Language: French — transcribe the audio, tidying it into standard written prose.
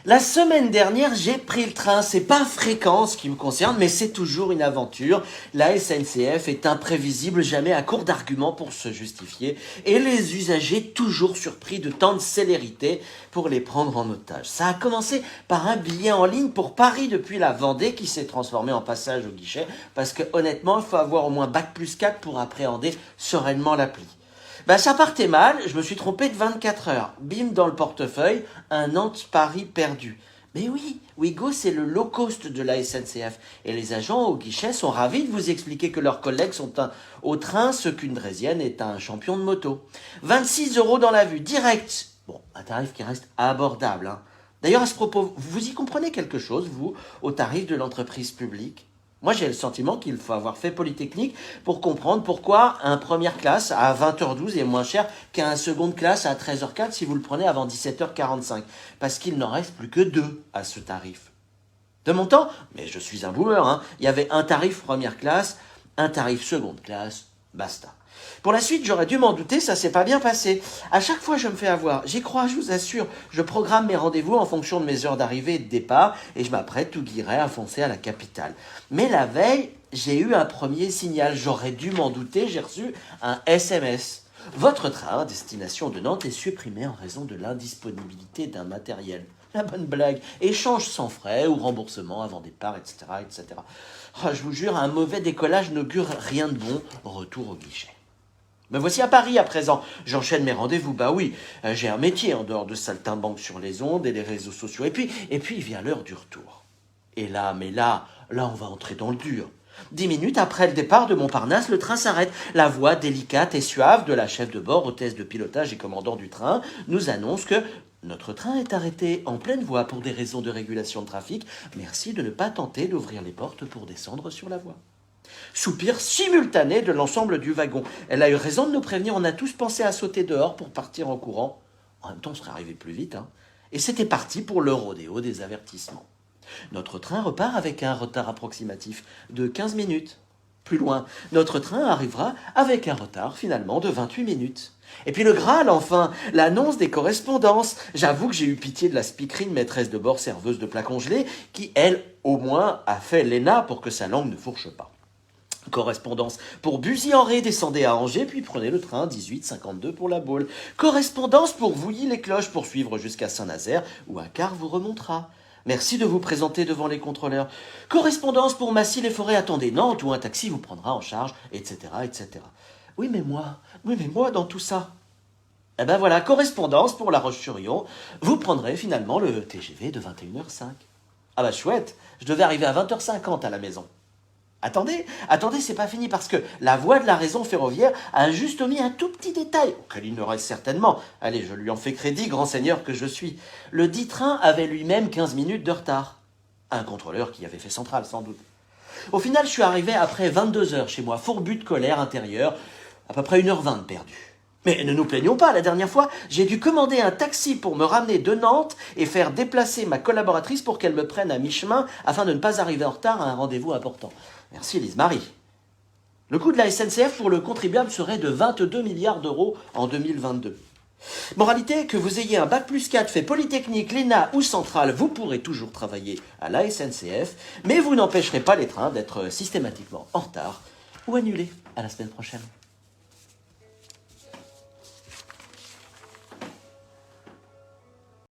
La semaine dernière, j'ai pris le train. C'est pas fréquent ce qui me concerne, mais c'est toujours une aventure. La SNCF est imprévisible, jamais à court d'arguments pour se justifier, et les usagers toujours surpris de tant de célérité pour les prendre en otage. Ça a commencé par un billet en ligne pour Paris depuis la Vendée qui s'est transformé en passage au guichet, parce que honnêtement, il faut avoir au moins bac+4 pour appréhender sereinement l'appli. Ça partait mal, je me suis trompé de 24 heures. Bim, dans le portefeuille, un Nantes-Paris perdu. Mais oui, Ouigo, c'est le low cost de la SNCF. Et les agents au guichet sont ravis de vous expliquer que leurs collègues sont au train ce qu'une Draisienne est un champion de moto. 26 € dans la vue, direct. Bon, un tarif qui reste abordable. D'ailleurs, à ce propos, vous y comprenez quelque chose, vous, au tarif de l'entreprise publique ? Moi, j'ai le sentiment qu'il faut avoir fait Polytechnique pour comprendre pourquoi un première classe à 20h12 est moins cher qu'un seconde classe à 13h04 si vous le prenez avant 17h45. Parce qu'il n'en reste plus que 2 à ce tarif. De mon temps, mais je suis un boomer, il y avait un tarif première classe, un tarif seconde classe, basta. Pour la suite, j'aurais dû m'en douter, ça s'est pas bien passé. À chaque fois, je me fais avoir. J'y crois, je vous assure. Je programme mes rendez-vous en fonction de mes heures d'arrivée et de départ, et je m'apprête tout guiret à foncer à la capitale. Mais la veille, j'ai eu un premier signal. J'aurais dû m'en douter, j'ai reçu un SMS. Votre train à destination de Nantes est supprimé en raison de l'indisponibilité d'un matériel. La bonne blague. Échange sans frais ou remboursement avant départ, etc., etc. Oh, je vous jure, un mauvais décollage n'augure rien de bon. Retour au guichet. Me voici à Paris à présent. J'enchaîne mes rendez-vous. Bah oui, j'ai un métier en dehors de saltimbanque sur les ondes et les réseaux sociaux. Et puis vient l'heure du retour. Et là, on va entrer dans le dur. 10 minutes après le départ de Montparnasse, le train s'arrête. La voix délicate et suave de la chef de bord, hôtesse de pilotage et commandant du train nous annonce que notre train est arrêté en pleine voie pour des raisons de régulation de trafic. Merci de ne pas tenter d'ouvrir les portes pour descendre sur la voie. Soupir simultané de l'ensemble du wagon. Elle a eu raison de nous prévenir, on a tous pensé à sauter dehors pour partir en courant. En même temps, on serait arrivé plus vite. Et c'était parti pour le rodéo des avertissements. Notre train repart avec un retard approximatif de 15 minutes. Plus loin, notre train arrivera avec un retard finalement de 28 minutes. Et puis le Graal, enfin, l'annonce des correspondances. J'avoue que j'ai eu pitié de la speakerine maîtresse de bord serveuse de plats congelés qui, elle, au moins, a fait l'ENA pour que sa langue ne fourche pas. Correspondance pour Buzy-en-Ré, descendez à Angers, puis prenez le train 1852 pour la Baule. Correspondance pour Vouilly-les-Cloches, pour suivre jusqu'à Saint-Nazaire, où un car vous remontera. Merci de vous présenter devant les contrôleurs. Correspondance pour Massy-les-Forêts, attendez Nantes, où un taxi vous prendra en charge, etc., etc. Oui, mais moi, dans tout ça. Eh ben voilà, correspondance pour La Roche-sur-Yon, vous prendrez finalement le TGV de 21h05. Ah bah chouette, je devais arriver à 20h50 à la maison. Attendez, c'est pas fini parce que la voix de la raison ferroviaire a juste omis un tout petit détail, auquel il ne reste certainement. Allez, je lui en fais crédit, grand seigneur que je suis. Le dit train avait lui-même 15 minutes de retard. Un contrôleur qui avait fait centrale, sans doute. Au final, je suis arrivé après 22 heures chez moi, fourbu de colère intérieure, à peu près 1h20 perdu. Mais ne nous plaignons pas, la dernière fois, j'ai dû commander un taxi pour me ramener de Nantes et faire déplacer ma collaboratrice pour qu'elle me prenne à mi-chemin afin de ne pas arriver en retard à un rendez-vous important. Merci Lise-Marie. Le coût de la SNCF pour le contribuable serait de 22 milliards d'euros en 2022. Moralité, que vous ayez un bac+4 fait Polytechnique, l'ENA ou Centrale, vous pourrez toujours travailler à la SNCF, mais vous n'empêcherez pas les trains d'être systématiquement en retard ou annulés. À la semaine prochaine.